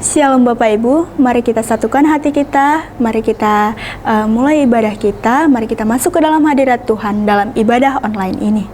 Shalom Bapak Ibu, mari kita satukan hati kita, mari kita mulai ibadah kita, mari kita masuk ke dalam hadirat Tuhan dalam ibadah online ini.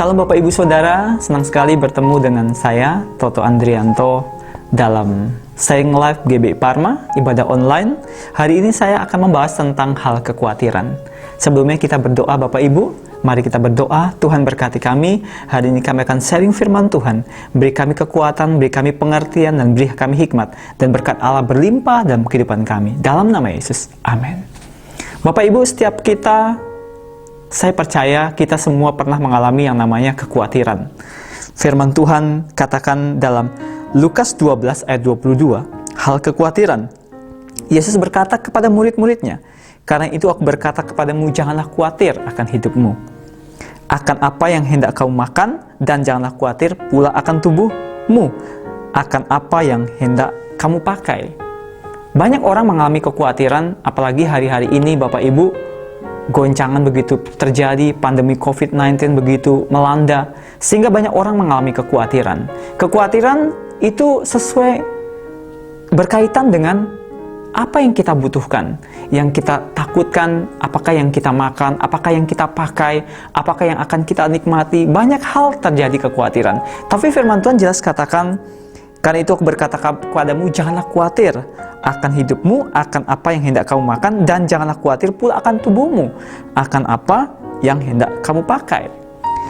Salam Bapak Ibu Saudara, senang sekali bertemu dengan saya, Toto Andrianto, dalam Sharing Live GBI Parma, ibadah online. Hari ini saya akan membahas tentang hal kekhawatiran. Sebelumnya kita berdoa Bapak Ibu. Mari kita berdoa, Tuhan berkati kami. Hari ini kami akan sharing firman Tuhan. Beri kami kekuatan, beri kami pengertian, dan beri kami hikmat. Dan berkat Allah berlimpah dalam kehidupan kami. Dalam nama Yesus, amin. Bapak Ibu, setiap kita, saya percaya kita semua pernah mengalami yang namanya kekhawatiran. Firman Tuhan katakan dalam Lukas 12 ayat 22, hal kekhawatiran. Yesus berkata kepada murid-muridnya, "Karena itu aku berkata kepadamu, janganlah khawatir akan hidupmu. Akan apa yang hendak kamu makan, dan janganlah khawatir pula akan tubuhmu. Akan apa yang hendak kamu pakai." Banyak orang mengalami kekhawatiran, apalagi hari-hari ini Bapak Ibu, goncangan begitu terjadi, pandemi COVID-19 begitu melanda, sehingga banyak orang mengalami kekhawatiran. Kekhawatiran itu sesuai berkaitan dengan apa yang kita butuhkan, yang kita takutkan, apakah yang kita makan, apakah yang kita pakai, apakah yang akan kita nikmati. Banyak hal terjadi kekhawatiran. Tapi firman Tuhan jelas katakan, "Karena itu aku berkata kepadamu, janganlah khawatir akan hidupmu, akan apa yang hendak kamu makan, dan janganlah khawatir pula akan tubuhmu, akan apa yang hendak kamu pakai.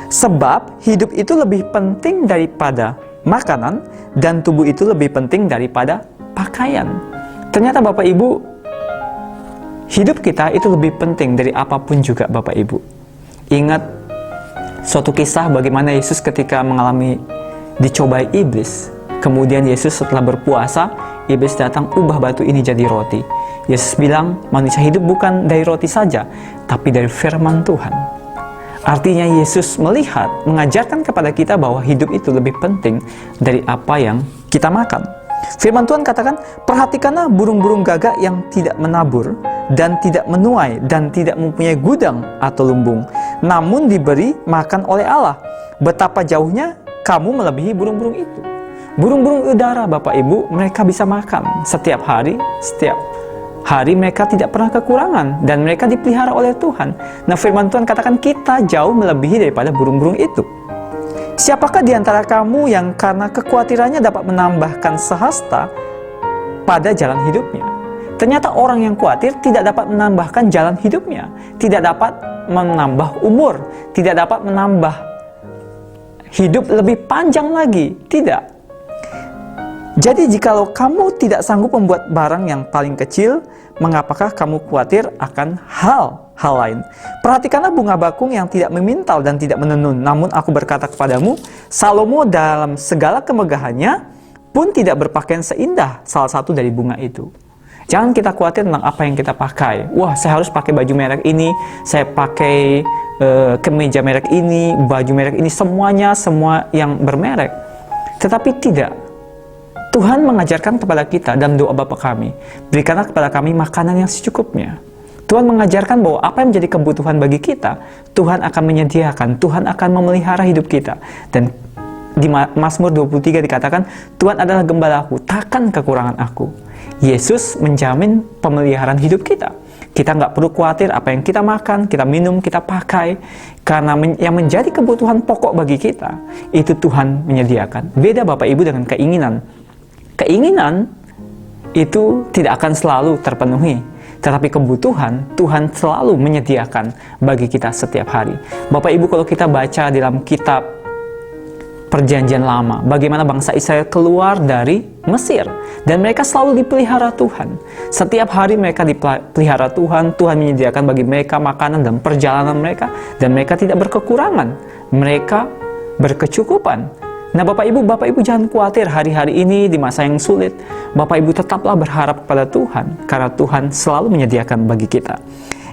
Sebab hidup itu lebih penting daripada makanan, dan tubuh itu lebih penting daripada pakaian." Ternyata Bapak Ibu, hidup kita itu lebih penting dari apapun juga Bapak Ibu. Ingat suatu kisah bagaimana Yesus ketika mengalami dicobai iblis. Kemudian Yesus setelah berpuasa, iblis datang, ubah batu ini jadi roti. Yesus bilang, manusia hidup bukan dari roti saja, tapi dari firman Tuhan. Artinya Yesus melihat, mengajarkan kepada kita bahwa hidup itu lebih penting dari apa yang kita makan. Firman Tuhan katakan, "Perhatikanlah burung-burung gagak yang tidak menabur, dan tidak menuai, dan tidak mempunyai gudang atau lumbung, namun diberi makan oleh Allah. Betapa jauhnya kamu melebihi burung-burung itu." Burung-burung udara Bapak Ibu, mereka bisa makan setiap hari mereka tidak pernah kekurangan, dan mereka dipelihara oleh Tuhan. Nah, firman Tuhan katakan kita jauh melebihi daripada burung-burung itu. Siapakah di antara kamu yang karena kekhawatirannya dapat menambahkan sehasta pada jalan hidupnya? Ternyata orang yang khawatir tidak dapat menambahkan jalan hidupnya, tidak dapat menambah umur, tidak dapat menambah hidup lebih panjang lagi, tidak. Jadi jikalau kamu tidak sanggup membuat barang yang paling kecil, mengapakah kamu khawatir akan hal lain? Perhatikanlah bunga bakung yang tidak memintal dan tidak menenun. Namun aku berkata kepadamu, Salomo dalam segala kemegahannya pun tidak berpakaian seindah salah satu dari bunga itu. Jangan kita khawatir tentang apa yang kita pakai. Wah, saya harus pakai baju merek ini, saya pakai kemeja merek ini, baju merek ini, semua yang bermerek. Tetapi tidak. Tuhan mengajarkan kepada kita dalam doa Bapa kami, berikanlah kepada kami makanan yang secukupnya. Tuhan mengajarkan bahwa apa yang menjadi kebutuhan bagi kita, Tuhan akan menyediakan, Tuhan akan memelihara hidup kita. Dan di Mazmur 23 dikatakan, Tuhan adalah gembalaku, takkan kekurangan aku. Yesus menjamin pemeliharaan hidup kita. Kita nggak perlu khawatir apa yang kita makan, kita minum, kita pakai. Karena yang menjadi kebutuhan pokok bagi kita, itu Tuhan menyediakan. Beda Bapak Ibu dengan keinginan. Keinginan itu tidak akan selalu terpenuhi, tetapi kebutuhan Tuhan selalu menyediakan bagi kita setiap hari. Bapak Ibu, kalau kita baca dalam kitab Perjanjian Lama, bagaimana bangsa Israel keluar dari Mesir, dan mereka selalu dipelihara Tuhan. Setiap hari mereka dipelihara Tuhan, Tuhan menyediakan bagi mereka makanan dan perjalanan mereka, dan mereka tidak berkekurangan, mereka berkecukupan. Nah Bapak Ibu jangan khawatir hari-hari ini di masa yang sulit. Bapak Ibu tetaplah berharap kepada Tuhan, karena Tuhan selalu menyediakan bagi kita.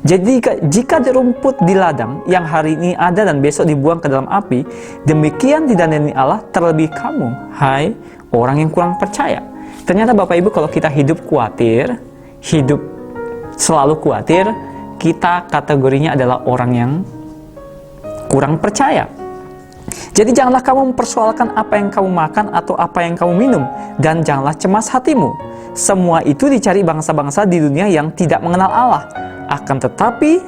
Jadi jika rumput di ladang yang hari ini ada dan besok dibuang ke dalam api, demikian didandani Allah terlebih kamu, hai orang yang kurang percaya. Ternyata Bapak Ibu, kalau kita hidup khawatir, hidup selalu khawatir, kita kategorinya adalah orang yang kurang percaya. Jadi janganlah kamu mempersoalkan apa yang kamu makan atau apa yang kamu minum, dan janganlah cemas hatimu. Semua itu dicari bangsa-bangsa di dunia yang tidak mengenal Allah. Akan tetapi,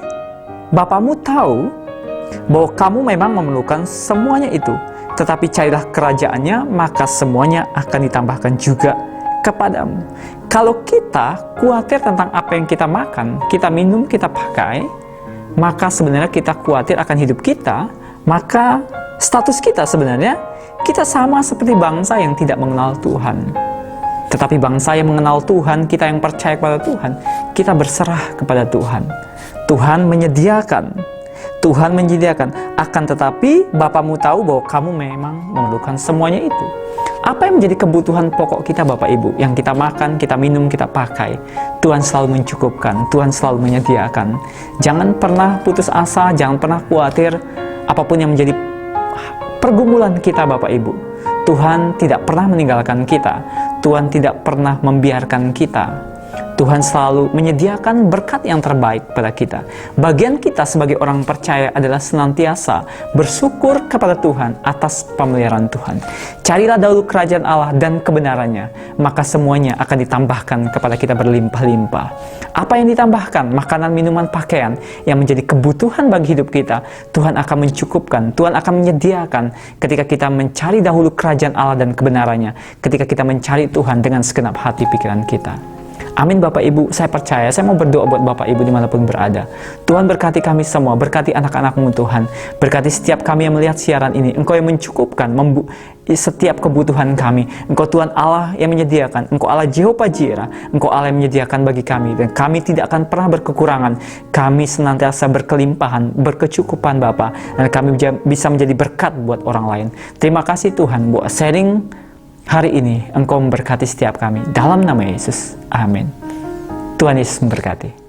Bapamu tahu bahwa kamu memang memerlukan semuanya itu. Tetapi carilah kerajaannya, maka semuanya akan ditambahkan juga kepadamu. Kalau kita khawatir tentang apa yang kita makan, kita minum, kita pakai, maka sebenarnya kita khawatir akan hidup kita, maka status kita sebenarnya, kita sama seperti bangsa yang tidak mengenal Tuhan. Tetapi bangsa yang mengenal Tuhan, kita yang percaya kepada Tuhan, kita berserah kepada Tuhan. Tuhan menyediakan, akan tetapi Bapamu tahu bahwa kamu memang memerlukan semuanya itu. Apa yang menjadi kebutuhan pokok kita Bapak Ibu? Yang kita makan, kita minum, kita pakai, Tuhan selalu mencukupkan, Tuhan selalu menyediakan. Jangan pernah putus asa, jangan pernah khawatir apapun yang menjadi pergumulan kita Bapak Ibu. Tuhan tidak pernah meninggalkan kita, Tuhan tidak pernah membiarkan kita. Tuhan selalu menyediakan berkat yang terbaik pada kita. Bagian kita sebagai orang percaya adalah senantiasa bersyukur kepada Tuhan atas pemeliharaan Tuhan. Carilah dahulu kerajaan Allah dan kebenarannya, maka semuanya akan ditambahkan kepada kita berlimpah-limpah. Apa yang ditambahkan? Makanan, minuman, pakaian yang menjadi kebutuhan bagi hidup kita, Tuhan akan mencukupkan, Tuhan akan menyediakan ketika kita mencari dahulu kerajaan Allah dan kebenarannya, ketika kita mencari Tuhan dengan segenap hati pikiran kita. Amin Bapak Ibu, saya percaya, saya mau berdoa buat Bapak Ibu dimanapun berada. Tuhan berkati kami semua, berkati anak-anak-Mu Tuhan, berkati setiap kami yang melihat siaran ini. Engkau yang mencukupkan setiap kebutuhan kami. Engkau Tuhan Allah yang menyediakan, Engkau Allah Jehovah Jireh, Engkau Allah yang menyediakan bagi kami, dan kami tidak akan pernah berkekurangan. Kami senantiasa berkelimpahan, berkecukupan Bapa, dan kami bisa menjadi berkat buat orang lain. Terima kasih Tuhan buat sharing hari ini. Engkau memberkati setiap kami. Dalam nama Yesus. Amin. Tuhan Yesus memberkati.